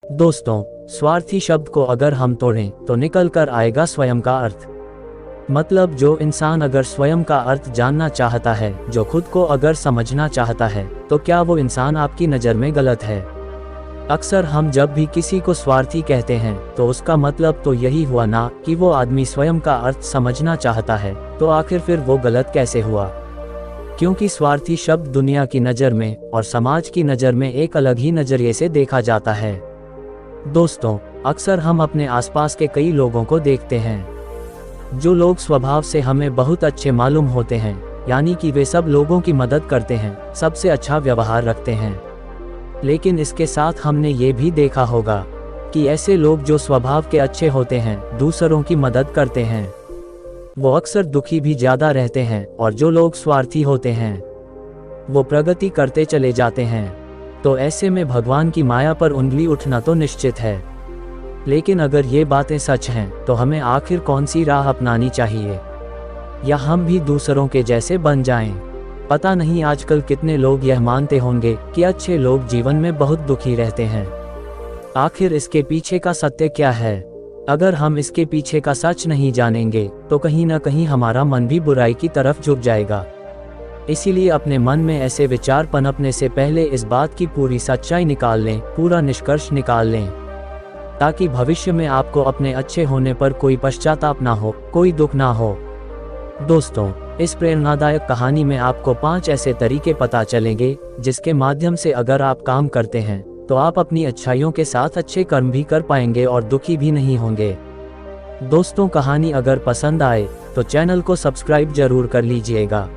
दोस्तों, स्वार्थी शब्द को अगर हम तोड़ें तो निकल कर आएगा स्वयं का अर्थ। मतलब जो इंसान अगर स्वयं का अर्थ जानना चाहता है, जो खुद को अगर समझना चाहता है, तो क्या वो इंसान आपकी नज़र में गलत है? अक्सर हम जब भी किसी को स्वार्थी कहते हैं तो उसका मतलब तो यही हुआ ना कि वो आदमी स्वयं का अर्थ समझना चाहता है, तो आखिर फिर वो गलत कैसे हुआ? क्योंकि स्वार्थी शब्द दुनिया की नज़र में और समाज की नज़र में एक अलग ही नज़रिए से देखा जाता है। दोस्तों, अक्सर हम अपने आसपास के कई लोगों को देखते हैं जो लोग स्वभाव से हमें बहुत अच्छे मालूम होते हैं, यानी कि वे सब लोगों की मदद करते हैं, सबसे अच्छा व्यवहार रखते हैं। लेकिन इसके साथ हमने ये भी देखा होगा कि ऐसे लोग जो स्वभाव के अच्छे होते हैं, दूसरों की मदद करते हैं, वो अक्सर दुखी भी ज़्यादा रहते हैं, और जो लोग स्वार्थी होते हैं वो प्रगति करते चले जाते हैं। तो ऐसे में भगवान की माया पर उंगली उठना तो निश्चित है। लेकिन अगर ये बातें सच हैं तो हमें आखिर कौन सी राह अपनानी चाहिए, या हम भी दूसरों के जैसे बन जाएं? पता नहीं आजकल कितने लोग यह मानते होंगे कि अच्छे लोग जीवन में बहुत दुखी रहते हैं। आखिर इसके पीछे का सत्य क्या है? अगर हम इसके पीछे का सच नहीं जानेंगे तो कहीं ना कहीं हमारा मन भी बुराई की तरफ झुक जाएगा। इसीलिए अपने मन में ऐसे विचार पनपने से पहले इस बात की पूरी सच्चाई निकाल लें, पूरा निष्कर्ष निकाल लें, ताकि भविष्य में आपको अपने अच्छे होने पर कोई पश्चाताप ना हो, कोई दुख ना हो। दोस्तों, इस प्रेरणादायक कहानी में आपको 5 ऐसे तरीके पता चलेंगे जिसके माध्यम से अगर आप काम करते हैं तो आप अपनी अच्छाइयों के साथ अच्छे कर्म भी कर पाएंगे और दुखी भी नहीं होंगे। दोस्तों, कहानी अगर पसंद आए तो चैनल को सब्सक्राइब जरूर कर लीजिएगा।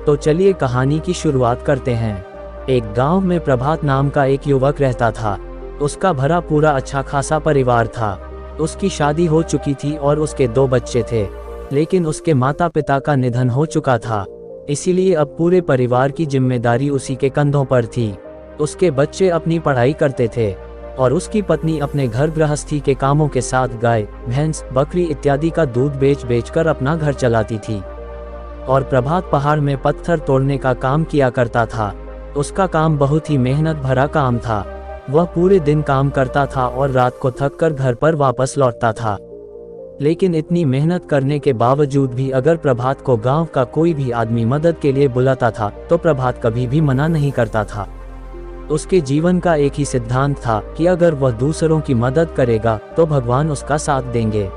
तो चलिए कहानी की शुरुआत करते हैं। एक गांव में प्रभात नाम का एक युवक रहता था। उसका भरा पूरा अच्छा खासा परिवार था। उसकी शादी हो चुकी थी और उसके 2 बच्चे थे, लेकिन उसके माता पिता का निधन हो चुका था, इसीलिए अब पूरे परिवार की जिम्मेदारी उसी के कंधों पर थी। उसके बच्चे अपनी पढ़ाई करते थे और उसकी पत्नी अपने घर गृहस्थी के कामों के साथ गाय, भैंस, बकरी इत्यादि का दूध बेच कर अपना घर चलाती थी। और प्रभात पहाड़ में पत्थर तोड़ने का काम किया करता था। उसका काम बहुत ही मेहनत भरा काम था। वह पूरे दिन काम करता था और रात को थक कर घर पर वापस लौटता था। लेकिन इतनी मेहनत करने के बावजूद भी अगर प्रभात को गांव का कोई भी आदमी मदद के लिए बुलाता था तो प्रभात कभी भी मना नहीं करता था। उसके जीवन का एक ही सिद्धांत था कि अगर वह दूसरों की मदद करेगा तो भगवान उसका साथ देंगे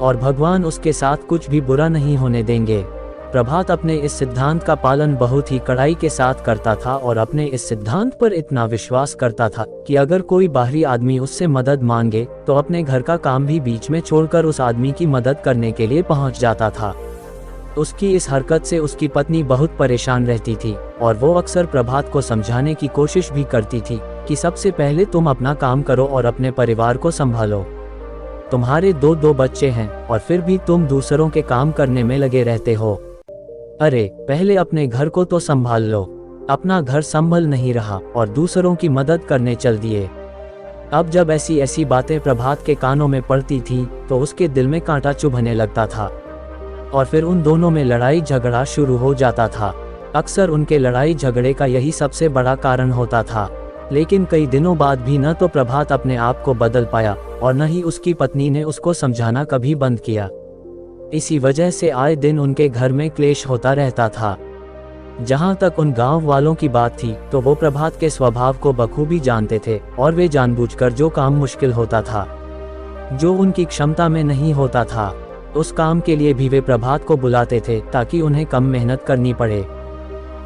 और भगवान उसके साथ कुछ भी बुरा नहीं होने देंगे। प्रभात अपने इस सिद्धांत का पालन बहुत ही कड़ाई के साथ करता था और अपने इस सिद्धांत पर इतना विश्वास करता था कि अगर कोई बाहरी आदमी उससे मदद मांगे तो अपने घर का काम भी बीच में छोड़कर उस आदमी की मदद करने के लिए पहुंच जाता था। उसकी इस हरकत से उसकी पत्नी बहुत परेशान रहती थी और वो अक्सर प्रभात को समझाने की कोशिश भी करती थी कि सबसे पहले तुम अपना काम करो और अपने परिवार को संभालो। तुम्हारे 2 बच्चे हैं और फिर भी तुम दूसरों के काम करने में लगे रहते हो। अरे पहले अपने घर को तो संभाल लो। अपना घर संभल नहीं रहा और दूसरों की मदद करने चल दिए। अब जब ऐसी बातें प्रभात के कानों में पड़ती थी तो उसके दिल में कांटा चुभने लगता था और फिर उन दोनों में लड़ाई झगड़ा शुरू हो जाता था। अक्सर उनके लड़ाई झगड़े का यही सबसे बड़ा कारण होता था। लेकिन कई दिनों बाद भी न तो प्रभात अपने आप को बदल पाया और न ही उसकी पत्नी ने उसको समझाना कभी बंद किया। इसी वजह से आए दिन उनके घर में क्लेश होता रहता था। जहां तक उन गांव वालों की बात थी तो वो प्रभात के स्वभाव को बखूबी जानते थे और वे जानबूझकर जो काम मुश्किल होता था, जो उनकी क्षमता में नहीं होता था, उस काम के लिए भी वे प्रभात को बुलाते थे ताकि उन्हें कम मेहनत करनी पड़े।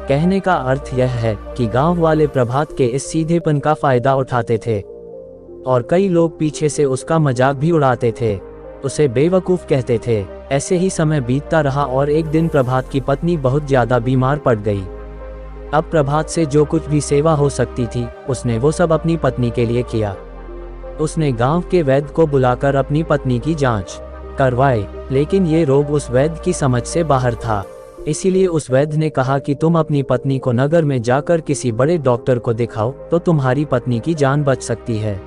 कहने का अर्थ यह है कि गांव वाले प्रभात के इस सीधेपन का फायदा उठाते थे और कई लोग पीछे से उसका मजाक भी उड़ाते थे, उसे बेवकूफ़ कहते थे। ऐसे ही समय बीतता रहा और एक दिन प्रभात की पत्नी बहुत ज़्यादा बीमार पड़ गई। अब प्रभात से जो कुछ भी सेवा हो सकती थी उसने वो सब अपनी पत्नी के लिए किया। उसने गांव के वैद्य को बुलाकर अपनी पत्नी की जांच करवाई, लेकिन ये रोग उस वैद्य की समझ से बाहर था। इसीलिए उस वैद्य ने कहा कि तुम अपनी पत्नी को नगर में जाकर किसी बड़े डॉक्टर को दिखाओ तो तुम्हारी पत्नी की जान बच सकती है।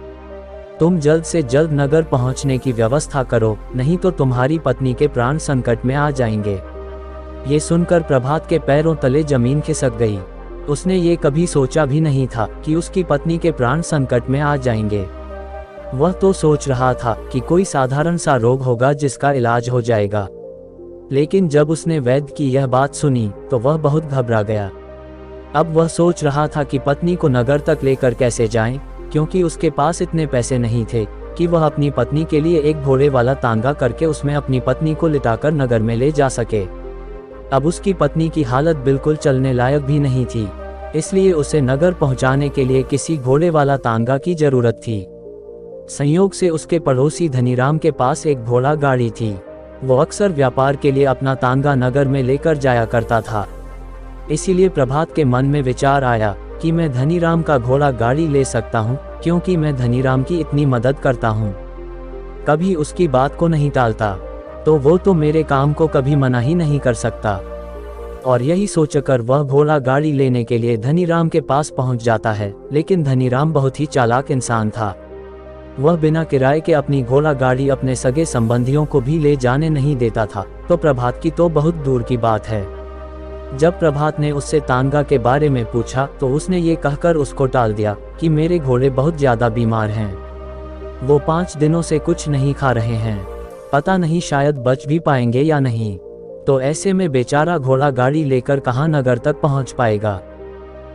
तुम जल्द से जल्द नगर पहुंचने की व्यवस्था करो, नहीं तो तुम्हारी पत्नी के प्राण संकट में आ जाएंगे। ये सुनकर प्रभात के पैरों तले जमीन खिसक गई। उसने ये कभी सोचा भी नहीं था कि उसकी पत्नी के प्राण संकट में आ जाएंगे। वह तो सोच रहा था कि कोई साधारण सा रोग होगा जिसका इलाज हो जाएगा। लेकिन जब उसने वैद्य की यह बात सुनी तो वह बहुत घबरा गया। अब वह सोच रहा था कि पत्नी को नगर तक लेकर कैसे जाएं, क्योंकि उसके पास इतने पैसे नहीं थे कि वह अपनी पत्नी के लिए एक घोड़े वाला तांगा करके उसमें अपनी पत्नी को लिटाकर नगर में ले जा सके। अब उसकी पत्नी की हालत बिल्कुल चलने लायक भी नहीं थी, इसलिए उसे नगर पहुंचाने के लिए किसी घोड़े वाला तांगा की जरूरत थी। संयोग से उसके पड़ोसी धनीराम के पास एक घोड़ा गाड़ी थी। वो अक्सर व्यापार के लिए अपना तांगा नगर में लेकर जाया करता था। इसीलिए प्रभात के मन में विचार आया कि मैं धनीराम का घोड़ा गाड़ी ले सकता हूँ, क्योंकि मैं धनीराम की इतनी मदद करता हूँ, कभी उसकी बात को नहीं टालता, तो वो तो मेरे काम को कभी मना ही नहीं कर सकता। और यही सोचकर वह घोड़ा गाड़ी लेने के लिए धनीराम के पास पहुंच जाता है। लेकिन धनीराम बहुत ही चालाक इंसान था। वह बिना किराए के अपनी घोड़ा गाड़ी अपने सगे संबंधियों को भी ले जाने नहीं देता था, तो प्रभात की तो बहुत दूर की बात है। जब प्रभात ने उससे तांगा के बारे में पूछा तो उसने ये कहकर उसको टाल दिया कि मेरे घोड़े बहुत ज्यादा बीमार हैं, वो 5 दिनों से कुछ नहीं खा रहे हैं, पता नहीं शायद बच भी पाएंगे या नहीं, तो ऐसे में बेचारा घोड़ा गाड़ी लेकर कहाँ नगर तक पहुँच पाएगा।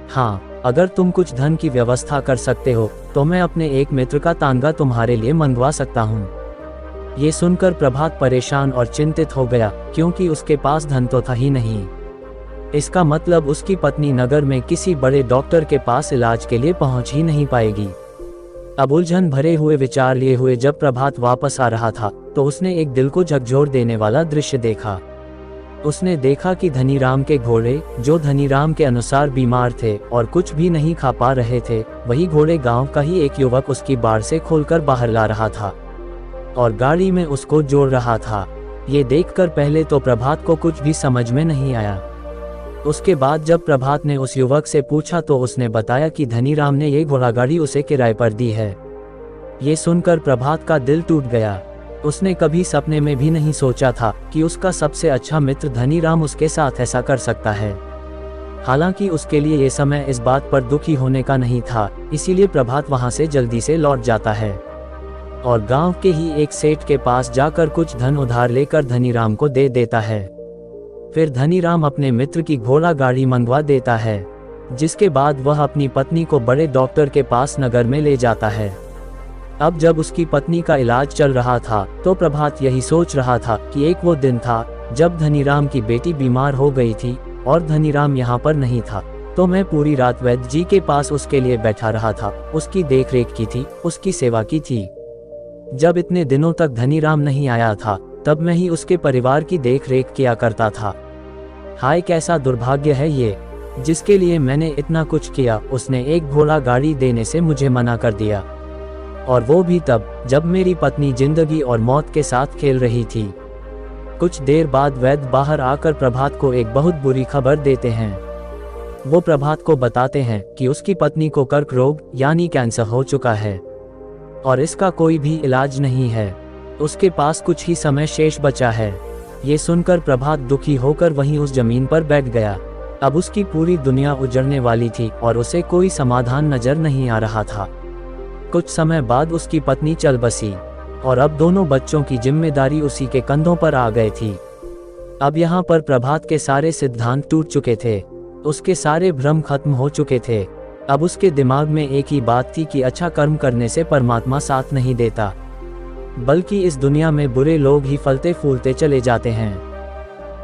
हाँ, अगर तुम कुछ धन की व्यवस्था कर सकते हो तो मैं अपने एक मित्र का तांगा तुम्हारे लिए मंगवा सकता हूँ। ये सुनकर प्रभात परेशान और चिंतित हो गया, क्योंकि उसके पास धन तो था ही नहीं। इसका मतलब उसकी पत्नी नगर में किसी बड़े डॉक्टर के पास इलाज के लिए पहुंच ही नहीं पाएगी। अब उलझन भरे हुए विचार लिए हुए जब प्रभात वापस आ रहा था तो उसने एक दिल को झकझोर देने वाला दृश्य देखा। उसने देखा कि धनीराम के घोड़े, जो धनीराम के अनुसार बीमार थे और कुछ भी नहीं खा पा रहे थे, वही घोड़े गांव का ही एक युवक उसकी बाड़ से खोलकर बाहर ला रहा था और गाड़ी में उसको जोड़ रहा था। ये देखकर पहले तो प्रभात को कुछ भी समझ में नहीं आया। उसके बाद जब प्रभात ने उस युवक से पूछा तो उसने बताया कि धनीराम ने ये घोड़ा गाड़ी उसे किराए पर दी है। ये सुनकर प्रभात का दिल टूट गया। उसने कभी सपने में भी नहीं सोचा था कि उसका सबसे अच्छा मित्र धनीराम उसके साथ ऐसा कर सकता है। हालांकि उसके लिए ये समय इस बात पर दुखी होने का नहीं था, इसीलिए प्रभात वहां से जल्दी से लौट जाता है और गांव के ही एक सेठ के पास जाकर कुछ धन उधार लेकर धनीराम को दे देता है। फिर धनीराम अपने मित्र की घोड़ा गाड़ी मंगवा देता है, जिसके बाद वह अपनी पत्नी को बड़े डॉक्टर के पास नगर में ले जाता है। अब जब उसकी पत्नी का इलाज चल रहा था तो प्रभात यही सोच रहा था कि एक वो दिन था जब धनीराम की बेटी बीमार हो गई थी और धनीराम यहाँ पर नहीं था, तो मैं पूरी रात वैद्य जी के पास उसके लिए बैठा रहा था, उसकी देखरेख की थी, उसकी सेवा की थी। जब इतने दिनों तक धनीराम नहीं आया था तब मैं ही उसके परिवार की देखरेख किया करता था। हाय कैसा दुर्भाग्य है ये, जिसके लिए मैंने इतना कुछ किया उसने एक घोड़ा गाड़ी देने से मुझे मना कर दिया, और वो भी तब जब मेरी पत्नी जिंदगी और मौत के साथ खेल रही थी। कुछ देर बाद वैद्य बाहर आकर प्रभात को एक बहुत बुरी खबर देते हैं। वो प्रभात को बताते हैं कि उसकी पत्नी को कर्क रोग यानी कैंसर हो चुका है और इसका कोई भी इलाज नहीं है, उसके पास कुछ ही समय शेष बचा है। ये सुनकर प्रभात दुखी होकर वहीं उस जमीन पर बैठ गया। अब उसकी पूरी दुनिया उजड़ने वाली थी और उसे कोई समाधान नजर नहीं आ रहा था। कुछ समय बाद उसकी पत्नी चल बसी और अब दोनों बच्चों की जिम्मेदारी उसी के कंधों पर आ गई थी। अब यहाँ पर प्रभात के सारे सिद्धांत टूट चुके थे, उसके सारे भ्रम खत्म हो चुके थे। अब उसके दिमाग में एक ही बात थी कि अच्छा कर्म करने से परमात्मा साथ नहीं देता, बल्कि इस दुनिया में बुरे लोग ही फलते फूलते चले जाते हैं,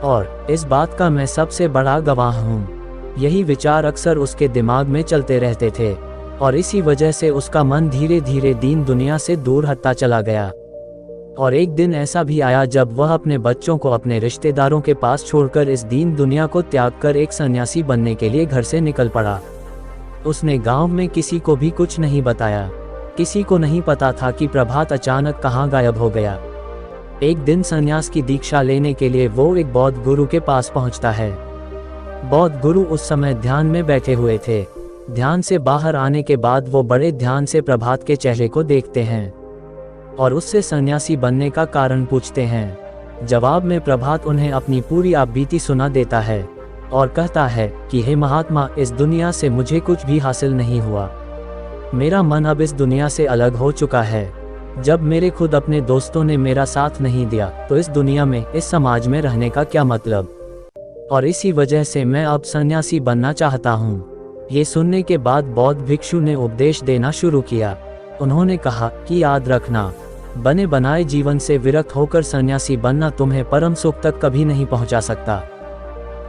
और इस बात का मैं सबसे बड़ा गवाह हूँ। यही विचार अक्सर उसके दिमाग में चलते रहते थे और इसी वजह से उसका मन धीरे धीरे दीन दुनिया से दूर हटता चला गया। और एक दिन ऐसा भी आया जब वह अपने बच्चों को अपने रिश्तेदारों के पास छोड़कर इस दीन दुनिया को त्याग कर एक सन्यासी बनने के लिए घर से निकल पड़ा। उसने गांव में किसी को भी कुछ नहीं बताया, किसी को नहीं पता था कि प्रभात अचानक कहाँ गायब हो गया। एक दिन सन्यास की दीक्षा लेने के लिए वो एक बौद्ध गुरु के पास पहुंचता है। बौद्ध गुरु उस समय ध्यान में बैठे हुए थे। ध्यान से बाहर आने के बाद वो बड़े ध्यान से प्रभात के चेहरे को देखते हैं और उससे सन्यासी बनने का कारण पूछते हैं। जवाब में प्रभात उन्हें अपनी पूरी आप बीती सुना देता है और कहता है कि हे महात्मा, इस दुनिया से मुझे कुछ भी हासिल नहीं हुआ। मेरा मन अब इस दुनिया से अलग हो चुका है। जब मेरे खुद अपने दोस्तों ने मेरा साथ नहीं दिया तो इस दुनिया में, इस समाज में रहने का क्या मतलब। और इसी वजह से मैं अब सन्यासी बनना चाहता हूँ। ये सुनने के बाद बौद्ध भिक्षु ने उपदेश देना शुरू किया। उन्होंने कहा कि याद रखना, बने बनाए जीवन से विरक्त होकर सन्यासी बनना तुम्हें परम सुख तक कभी नहीं पहुंचा सकता,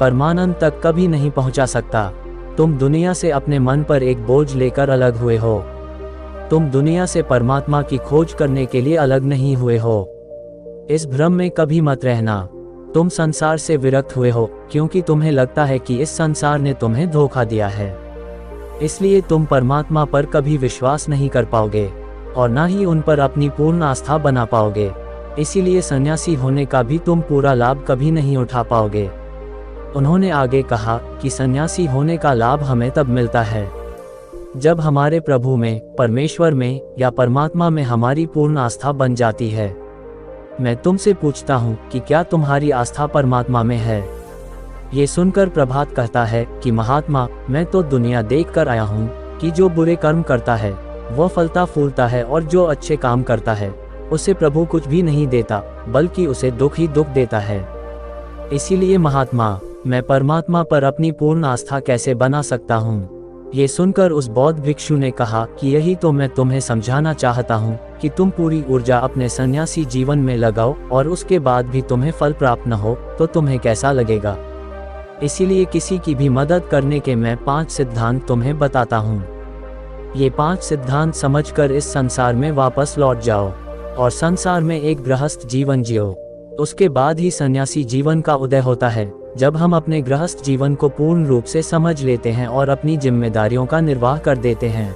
परमानंद तक कभी नहीं पहुंचा सकता। तुम दुनिया से अपने मन पर एक बोझ लेकर अलग हुए हो। तुम दुनिया से परमात्मा की खोज करने के लिए अलग नहीं हुए हो। इस भ्रम में कभी मत रहना। तुम संसार से विरक्त हुए हो क्योंकि तुम्हें लगता है कि इस संसार ने तुम्हें धोखा दिया है, इसलिए तुम परमात्मा पर कभी विश्वास नहीं कर पाओगे और ना ही उन पर अपनी पूर्ण आस्था बना पाओगे। इसीलिए सन्यासी होने का भी तुम पूरा लाभ कभी नहीं उठा पाओगे। उन्होंने आगे कहा कि सन्यासी होने का लाभ हमें तब मिलता है जब हमारे प्रभु में, परमेश्वर में या परमात्मा में हमारी पूर्ण आस्था बन जाती है। मैं तुमसे पूछता हूँ कि क्या तुम्हारी आस्था परमात्मा में है? ये सुनकर प्रभात कहता है कि महात्मा, मैं तो दुनिया देख कर आया हूँ कि जो बुरे कर्म करता है वह फलता फूलता है और जो अच्छे काम करता है उसे प्रभु कुछ भी नहीं देता बल्कि उसे दुख ही दुख देता है। इसीलिए महात्मा, मैं परमात्मा पर अपनी पूर्ण आस्था कैसे बना सकता हूँ? ये सुनकर उस बौद्ध भिक्षु ने कहा कि यही तो मैं तुम्हें समझाना चाहता हूँ कि तुम पूरी ऊर्जा अपने सन्यासी जीवन में लगाओ और उसके बाद भी तुम्हें फल प्राप्त न हो तो तुम्हें कैसा लगेगा। इसीलिए किसी की भी मदद करने के मैं 5 सिद्धांत तुम्हें बताता हूँ। ये 5 सिद्धांत समझकर इस संसार में वापस लौट जाओ और संसार में एक गृहस्थ जीवन जियो। उसके बाद ही सन्यासी जीवन का उदय होता है, जब हम अपने गृहस्थ जीवन को पूर्ण रूप से समझ लेते हैं और अपनी जिम्मेदारियों का निर्वाह कर देते हैं।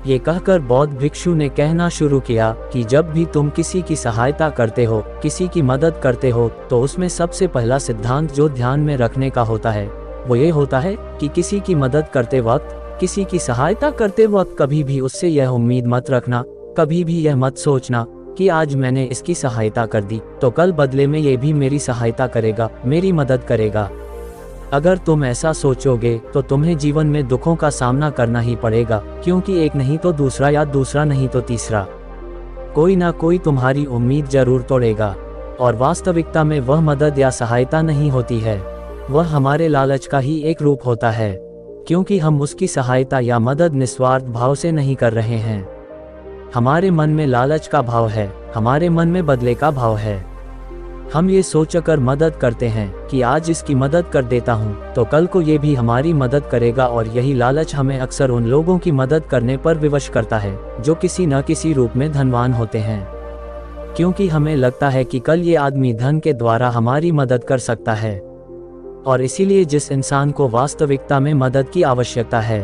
ये कहकर बौद्ध भिक्षु ने कहना शुरू किया कि जब भी तुम किसी की सहायता करते हो, किसी की मदद करते हो, तो उसमें सबसे पहला सिद्धांत जो ध्यान में रखने का होता है वो ये होता है कि किसी की मदद करते वक्त, किसी की सहायता करते वक्त कभी भी उससे यह उम्मीद मत रखना, कभी भी यह मत सोचना कि आज मैंने इसकी सहायता कर दी तो कल बदले में ये भी मेरी सहायता करेगा, मेरी मदद करेगा। अगर तुम ऐसा सोचोगे तो तुम्हें जीवन में दुखों का सामना करना ही पड़ेगा, क्योंकि एक नहीं तो दूसरा या दूसरा नहीं तो तीसरा कोई ना कोई तुम्हारी उम्मीद जरूर तोड़ेगा। और वास्तविकता में वह मदद या सहायता नहीं होती है, वह हमारे लालच का ही एक रूप होता है, क्योंकि हम उसकी सहायता या मदद निस्वार्थ भाव से नहीं कर रहे हैं। हमारे मन में लालच का भाव है, हमारे मन में बदले का भाव है। हम ये सोचकर मदद करते हैं कि आज इसकी मदद कर देता हूँ तो कल को ये भी हमारी मदद करेगा, और यही लालच हमें अक्सर उन लोगों की मदद करने पर विवश करता है जो किसी न किसी रूप में धनवान होते हैं, क्योंकि हमें लगता है कि कल ये आदमी धन के द्वारा हमारी मदद कर सकता है। और इसीलिए जिस इंसान को वास्तविकता में मदद की आवश्यकता है,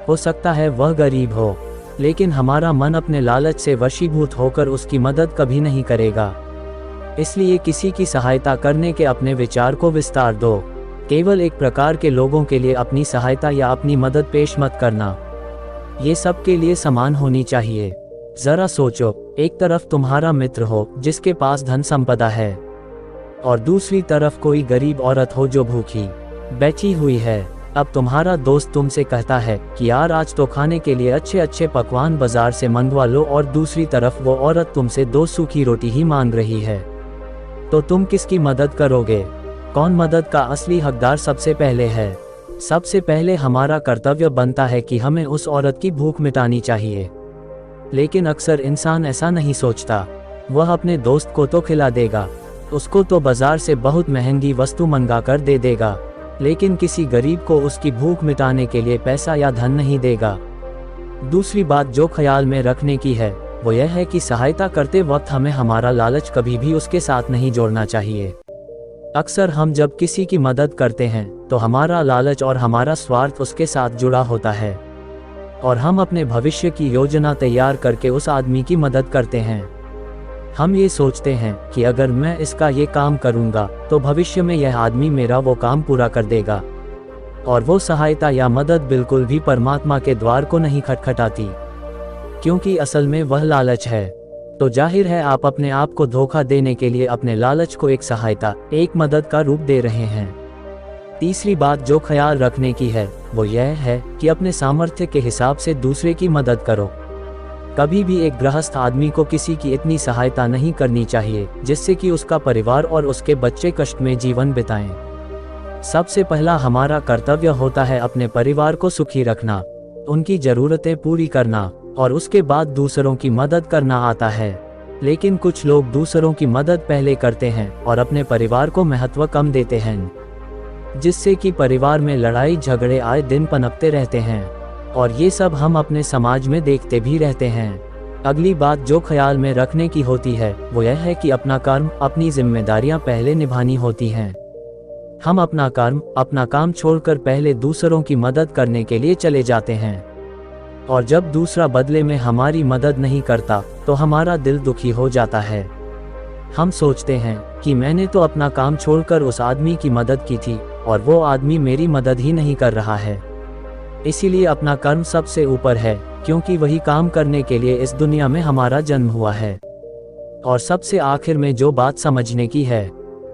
हो सकता है वह गरीब हो, लेकिन हमारा मन अपने लालच से वशीभूत होकर उसकी मदद कभी नहीं करेगा। इसलिए किसी की सहायता करने के अपने विचार को विस्तार दो। केवल एक प्रकार के लोगों के लिए अपनी सहायता या अपनी मदद पेश मत करना, ये सबके लिए समान होनी चाहिए। जरा सोचो, एक तरफ तुम्हारा मित्र हो जिसके पास धन संपदा है, और दूसरी तरफ कोई गरीब औरत हो जो भूखी बैठी हुई है। अब तुम्हारा दोस्त तुमसे कहता है कि यार आज तो खाने के लिए अच्छे अच्छे पकवान बाजार से मंगवा लो, और दूसरी तरफ वो औरत तुमसे 2 सूखी रोटी ही मांग रही है, तो तुम किसकी मदद करोगे? कौन मदद का असली हकदार सबसे पहले है? सबसे पहले हमारा कर्तव्य बनता है कि हमें उस औरत की भूख मिटानी चाहिए, लेकिन अक्सर इंसान ऐसा नहीं सोचता। वह अपने दोस्त को तो खिला देगा, उसको तो बाजार से बहुत महंगी वस्तु मंगा कर दे देगा, लेकिन किसी गरीब को उसकी भूख मिटाने के लिए पैसा या धन नहीं देगा। दूसरी बात जो ख्याल में रखने की है वो यह है कि सहायता करते वक्त हमें हमारा लालच कभी भी उसके साथ नहीं जोड़ना चाहिए। अक्सर हम जब किसी की मदद करते हैं तो हमारा लालच और हमारा स्वार्थ उसके साथ जुड़ा होता है, और हम अपने भविष्य की योजना तैयार करके उस आदमी की मदद करते हैं। हम ये सोचते हैं कि अगर मैं इसका ये काम करूंगा तो भविष्य में यह आदमी मेरा वो काम पूरा कर देगा, और वो सहायता या मदद बिल्कुल भी परमात्मा के द्वार को नहीं खटखटाती, क्योंकि असल में वह लालच है। तो जाहिर है आप अपने आप को धोखा देने के लिए अपने लालच को एक सहायता, एक मदद का रूप दे रहे हैं। तीसरी बात जो ख्याल रखने की है वो यह है कि अपने सामर्थ्य के हिसाब से दूसरे की मदद करो। कभी भी एक गृहस्थ आदमी को किसी की इतनी सहायता नहीं करनी चाहिए जिससे कि उसका परिवार और उसके बच्चे कष्ट में जीवन बिताएं। सबसे पहला हमारा कर्तव्य होता है अपने परिवार को सुखी रखना, उनकी जरूरतें पूरी करना और उसके बाद दूसरों की मदद करना आता है। लेकिन कुछ लोग दूसरों की मदद पहले करते हैं और अपने परिवार को महत्व कम देते हैं, जिससे कि परिवार में लड़ाई झगड़े आए दिन पनपते रहते हैं और ये सब हम अपने समाज में देखते भी रहते हैं। अगली बात जो ख्याल में रखने की होती है वो यह है कि अपना कर्म, अपनी जिम्मेदारियां पहले निभानी होती हैं। हम अपना कर्म, अपना काम छोड़कर पहले दूसरों की मदद करने के लिए चले जाते हैं और जब दूसरा बदले में हमारी मदद नहीं करता तो हमारा दिल दुखी हो जाता है। हम सोचते हैं कि मैंने तो अपना काम छोड़कर उस आदमी की मदद की थी और वो आदमी मेरी मदद ही नहीं कर रहा है। इसीलिए अपना कर्म सबसे ऊपर है, क्योंकि वही काम करने के लिए इस दुनिया में हमारा जन्म हुआ है। और सबसे आखिर में जो बात समझने की है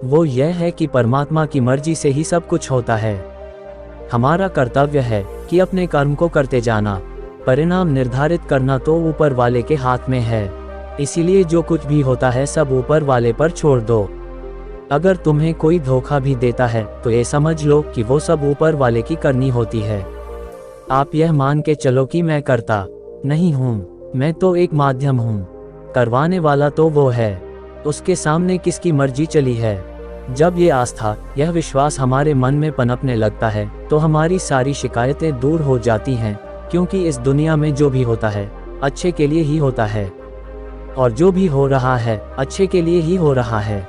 वो यह है कि परमात्मा की मर्जी से ही सब कुछ होता है। हमारा कर्तव्य है कि अपने कर्म को करते जाना, परिणाम निर्धारित करना तो ऊपर वाले के हाथ में है। इसीलिए जो कुछ भी होता है सब ऊपर वाले पर छोड़ दो। अगर तुम्हें कोई धोखा भी देता है तो ये समझ लो कि वो सब ऊपर वाले की करनी होती है। आप यह मान के चलो कि मैं करता नहीं हूँ, मैं तो एक माध्यम हूँ, करवाने वाला तो वो है, उसके सामने किसकी मर्जी चली है। जब ये आस्था, यह विश्वास हमारे मन में पनपने लगता है तो हमारी सारी शिकायतें दूर हो जाती हैं, क्योंकि इस दुनिया में जो भी होता है अच्छे के लिए ही होता है और जो भी हो रहा है अच्छे के लिए ही हो रहा है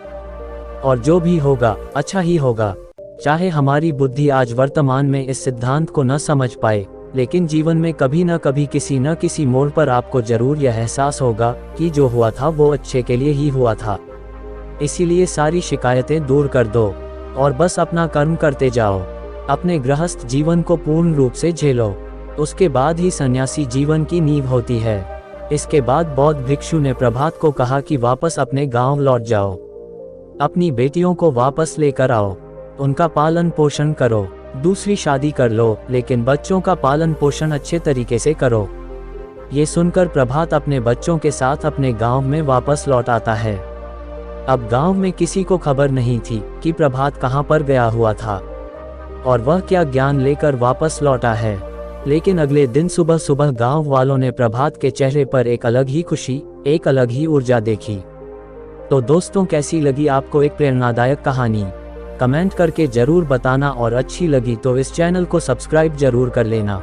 और जो भी होगा अच्छा ही होगा। चाहे हमारी बुद्धि आज वर्तमान में इस सिद्धांत को न समझ पाए, लेकिन जीवन में कभी न कभी किसी न किसी मोड़ पर आपको जरूर यह एहसास होगा कि जो हुआ था वो अच्छे के लिए ही हुआ था। इसीलिए सारी शिकायतें दूर कर दो और बस अपना कर्म करते जाओ। अपने गृहस्थ जीवन को पूर्ण रूप से झेलो, उसके बाद ही सन्यासी जीवन की नींव होती है। इसके बाद बौद्ध भिक्षु ने प्रभात को कहा कि वापस अपने गांव लौट जाओ, अपनी बेटियों को वापस लेकर आओ, उनका पालन पोषण करो, दूसरी शादी कर लो, लेकिन बच्चों का पालन पोषण अच्छे तरीके से करो। ये सुनकर प्रभात अपने बच्चों के साथ अपने गांव में वापस लौट आता है। अब गांव में किसी को खबर नहीं थी कि प्रभात कहां पर गया हुआ था और वह क्या ज्ञान लेकर वापस लौटा है। लेकिन अगले दिन सुबह सुबह गांव वालों ने प्रभात के चेहरे पर एक अलग ही खुशी, एक अलग ही ऊर्जा देखी। तो दोस्तों, कैसी लगी आपको एक प्रेरणादायक कहानी? कमेंट करके जरूर बताना और अच्छी लगी तो इस चैनल को सब्सक्राइब जरूर कर लेना।